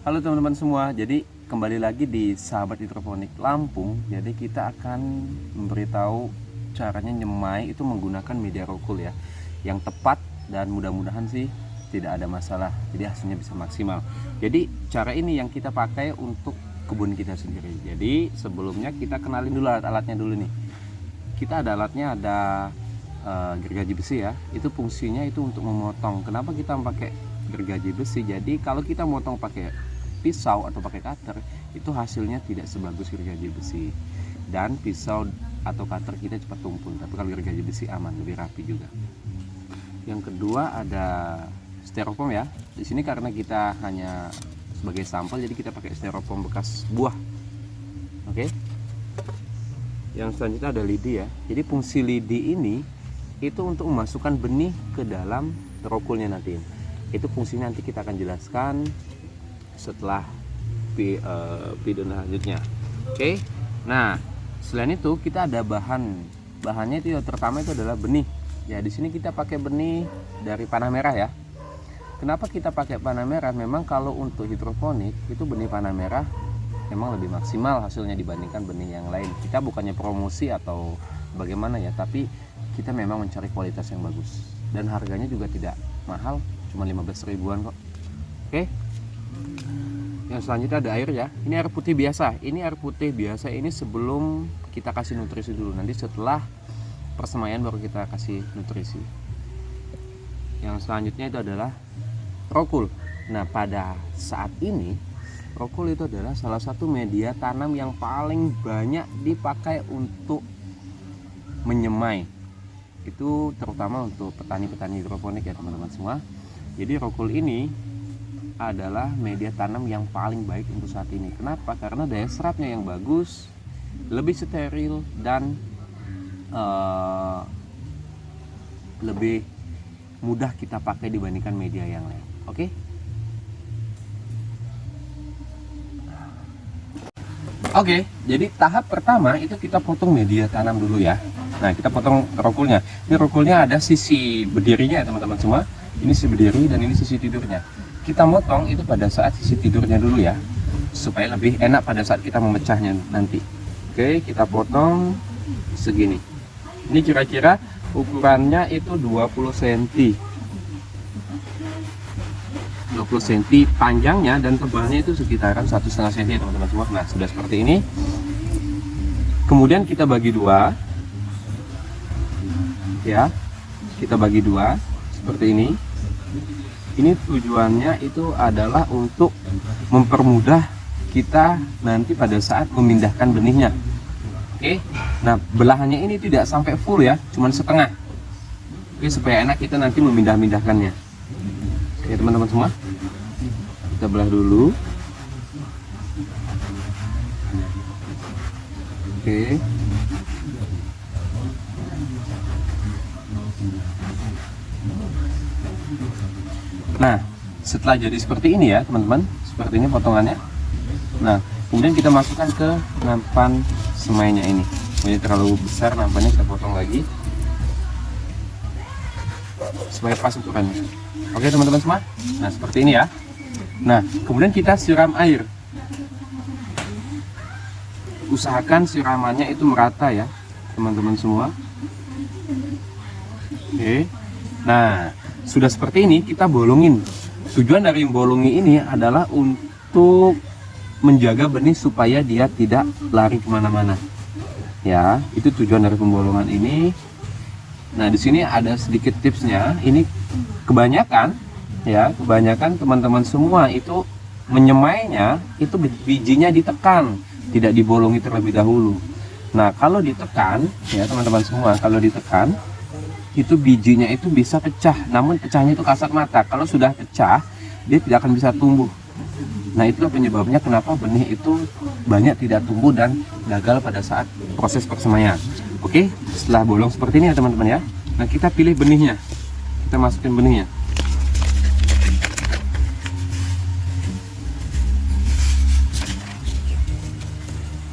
Halo teman-teman semua, jadi kembali lagi di Sahabat Hidroponik Lampung. Jadi kita akan memberitahu caranya nyemai itu menggunakan media rokul ya, yang tepat dan mudah-mudahan sih tidak ada masalah, jadi hasilnya bisa maksimal. Jadi cara ini yang kita pakai untuk kebun kita sendiri. Jadi sebelumnya kita kenalin dulu alat-alatnya dulu nih. Kita ada alatnya, ada gergaji besi ya, itu fungsinya itu untuk memotong. Kenapa kita pakai gergaji besi? Jadi kalau kita motong pakai pisau atau pakai cutter itu hasilnya tidak sebagus gergaji besi, dan pisau atau cutter kita cepat tumpul. Tapi kalau gergaji besi aman, lebih rapi juga. Yang kedua ada styrofoam ya. Di sini karena kita hanya sebagai sampel, jadi kita pakai styrofoam bekas buah. Oke. Yang selanjutnya ada lidi ya. Jadi fungsi lidi ini itu untuk memasukkan benih ke dalam rokulnya nanti. Itu fungsinya nanti kita akan jelaskan setelah video selanjutnya. Oke. Nah, selain itu kita ada bahannya itu yang pertama itu adalah benih. Ya, di sini kita pakai benih dari panah merah ya. Kenapa kita pakai panah merah? Memang kalau untuk hidroponik itu benih panah merah memang lebih maksimal hasilnya dibandingkan benih yang lain. Kita bukannya promosi atau bagaimana ya, tapi kita memang mencari kualitas yang bagus. Dan harganya juga tidak mahal, cuma 15 ribuan kok. Oke. Yang selanjutnya ada air ya. Ini air putih biasa. Ini air putih biasa ini sebelum kita kasih nutrisi dulu. Nanti setelah persemaian baru kita kasih nutrisi. Yang selanjutnya itu adalah rokul. Nah, pada saat ini rokul itu adalah salah satu media tanam yang paling banyak dipakai untuk menyemai. Itu terutama untuk petani-petani hidroponik ya teman-teman semua. Jadi rokul ini adalah media tanam yang paling baik untuk saat ini. Kenapa? Karena daya serapnya yang bagus, lebih steril, dan lebih mudah kita pakai dibandingkan media yang lain. Oke? Oke, jadi tahap pertama itu kita potong media tanam dulu ya. Nah, kita potong rokulnya. Ini rokulnya ada sisi berdirinya ya teman-teman semua. Ini sisi berdiri dan ini sisi tidurnya. Kita motong itu pada saat sisi tidurnya dulu ya, supaya lebih enak pada saat kita memecahnya nanti. Oke, kita potong segini. Ini kira-kira ukurannya itu 20 cm. 20 cm panjangnya, dan tebalnya itu sekitaran 1,5 cm teman-teman semua. Nah, sudah seperti ini. Kemudian kita bagi dua ya, kita bagi dua seperti ini. Ini tujuannya itu adalah untuk mempermudah kita nanti pada saat memindahkan benihnya. Oke. Nah, belahannya ini tidak sampai full ya, cuman setengah. Oke, supaya enak kita nanti memindah-mindahkannya. Oke, teman-teman semua. Kita belah dulu. Oke. Nah, setelah jadi seperti ini ya teman-teman, seperti ini potongannya. Nah, kemudian kita masukkan ke nampan semainya ini. Ini terlalu besar nampannya, kita potong lagi supaya pas ukurannya. Oke teman-teman semua. Nah, seperti ini ya. Nah, kemudian kita siram air. Usahakan siramannya itu merata ya teman-teman semua. Oke. Nah, sudah seperti ini kita bolongin. Tujuan dari bolongi ini adalah untuk menjaga benih supaya dia tidak lari kemana-mana. Ya, itu tujuan dari pembolongan ini. Nah, di sini ada sedikit tipsnya. Ini kebanyakan teman-teman semua itu menyemainya itu bijinya ditekan, tidak dibolongi terlebih dahulu. Nah, kalau ditekan ya teman-teman semua, kalau ditekan itu bijinya itu bisa pecah, namun pecahnya itu kasat mata. Kalau sudah pecah, dia tidak akan bisa tumbuh. Nah, itulah penyebabnya kenapa benih itu banyak tidak tumbuh dan gagal pada saat proses persemaian. Oke, setelah bolong seperti ini ya teman-teman ya. Nah, kita pilih benihnya, kita masukin benihnya.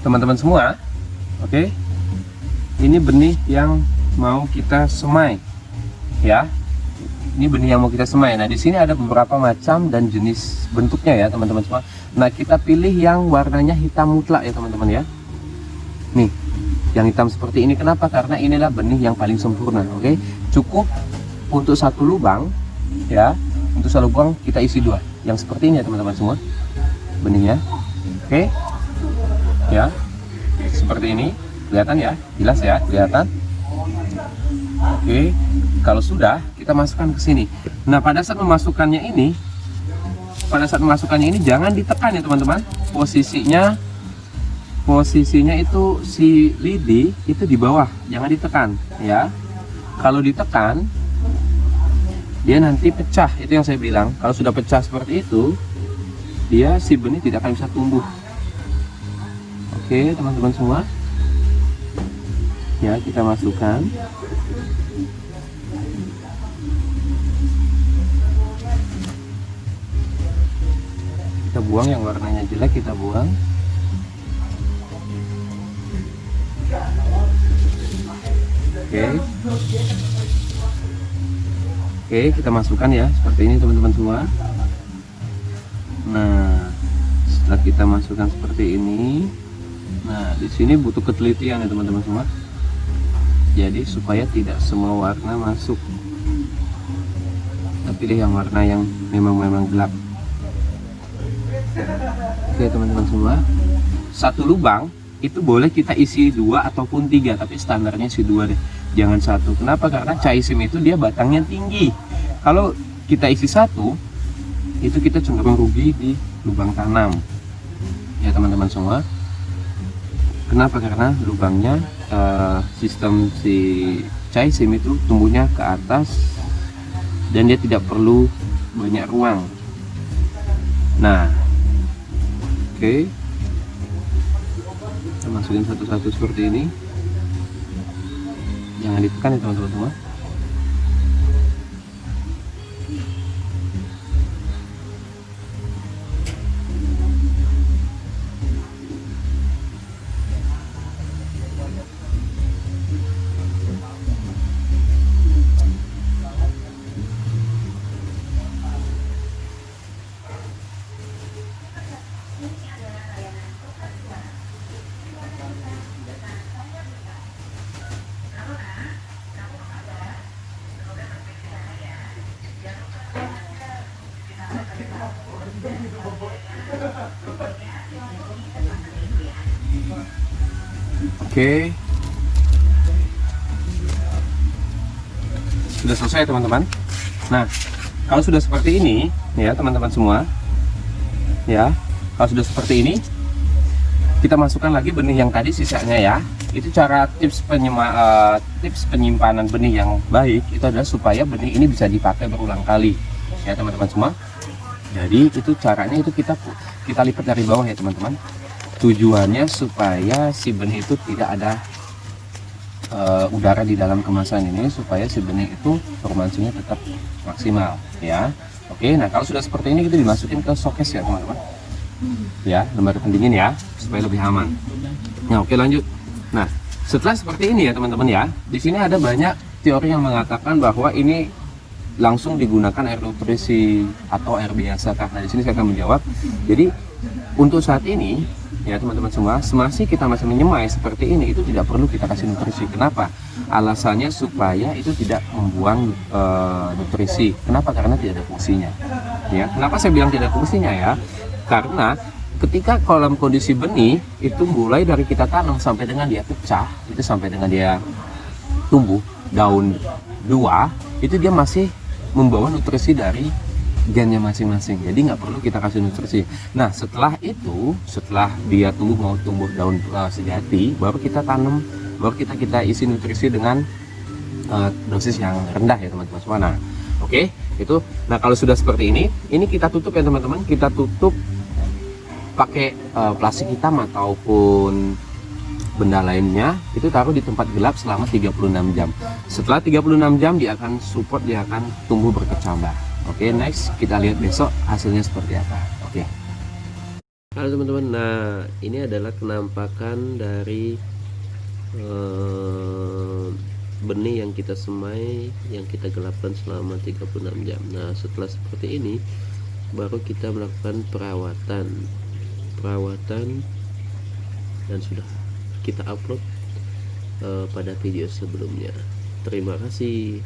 Teman-teman semua, oke, ini benih yang mau kita semai ya. Ini benih yang mau kita semai. Nah, di sini ada beberapa macam dan jenis bentuknya ya, teman-teman semua. Nah, kita pilih yang warnanya hitam mutlak ya, teman-teman ya. Nih, yang hitam seperti ini. Kenapa? Karena inilah benih yang paling sempurna. Oke, cukup untuk satu lubang ya. Untuk satu lubang kita isi 2. Yang seperti ini ya, teman-teman semua. Benihnya. Oke. Ya. Seperti ini. Kelihatan ya? Jelas ya? Kelihatan? Oke. Kalau sudah, kita masukkan ke sini. Nah, pada saat memasukkannya ini jangan ditekan ya, teman-teman. Posisinya itu si lidi itu di bawah, jangan ditekan ya. Kalau ditekan dia nanti pecah, itu yang saya bilang. Kalau sudah pecah seperti itu, dia si benih tidak akan bisa tumbuh. Oke, teman-teman semua. Ya, kita masukkan. Kita buang yang warnanya jelek, kita buang. Oke, kita masukkan ya seperti ini, teman-teman semua. Nah, setelah kita masukkan seperti ini, nah di sini butuh ketelitian ya, teman-teman semua. Jadi supaya tidak semua warna masuk, kita pilih yang warna yang memang gelap. Oke, teman-teman semua. Satu lubang itu boleh kita isi 2 ataupun 3, tapi standarnya isi 2 deh, jangan 1. Kenapa? Karena chaisim itu dia batangnya tinggi. Kalau kita isi 1, itu kita cenderung rugi di lubang tanam ya, teman-teman semua. Kenapa? Karena lubangnya sistem si chaisim itu tumbuhnya ke atas dan dia tidak perlu banyak ruang. Nah, oke, kita masukin satu-satu seperti ini, jangan ditekan ya, teman-teman semua. Oke, sudah selesai, teman-teman. Nah, kalau sudah seperti ini ya, teman-teman semua ya, kalau sudah seperti ini, kita masukkan lagi benih yang tadi sisanya ya. Itu cara tips penyimpanan benih yang baik itu adalah supaya benih ini bisa dipakai berulang kali ya, teman-teman semua. Jadi itu caranya, itu kita lipat dari bawah ya, teman-teman. Tujuannya supaya si benih itu tidak ada udara di dalam kemasan ini, supaya si benih itu performansinya tetap maksimal ya. Oke, nah kalau sudah seperti ini, kita dimasukin ke showcase ya, teman-teman ya, lemari pendingin ya, supaya lebih aman. Nah, oke, lanjut. Nah, setelah seperti ini ya, teman-teman ya, di sini ada banyak teori yang mengatakan bahwa ini langsung digunakan air nutrisi atau air biasa. Karena di sini saya akan menjawab. Jadi untuk saat ini ya, teman-teman semua, semasa kita masih menyemai seperti ini, itu tidak perlu kita kasih nutrisi. Kenapa? Alasannya supaya itu tidak membuang nutrisi. Kenapa? Karena tidak ada fungsinya ya. Kenapa saya bilang tidak ada fungsinya ya? Karena ketika dalam kondisi benih itu mulai dari kita tanam sampai dengan dia pecah, itu sampai dengan dia tumbuh daun 2, itu dia masih membawa nutrisi dari gennya masing-masing. Jadi nggak perlu kita kasih nutrisi. Nah, setelah itu, setelah dia mau tumbuh daun sejati, baru kita tanam, baru kita isi nutrisi dengan dosis yang rendah ya, teman-teman semua. Nah, oke, itu. Nah, kalau sudah seperti ini kita tutup ya, teman-teman. Kita tutup pakai plastik hitam ataupun benda lainnya, itu taruh di tempat gelap selama 36 jam. Setelah 36 jam dia akan support, dia akan tumbuh berkecambah. Oke, next kita lihat besok hasilnya seperti apa. Oke. Halo teman-teman, nah ini adalah penampakan dari benih yang kita semai, yang kita gelapkan selama 36 jam. Nah, setelah seperti ini baru kita melakukan perawatan dan sudah kita upload pada video sebelumnya. Terima kasih.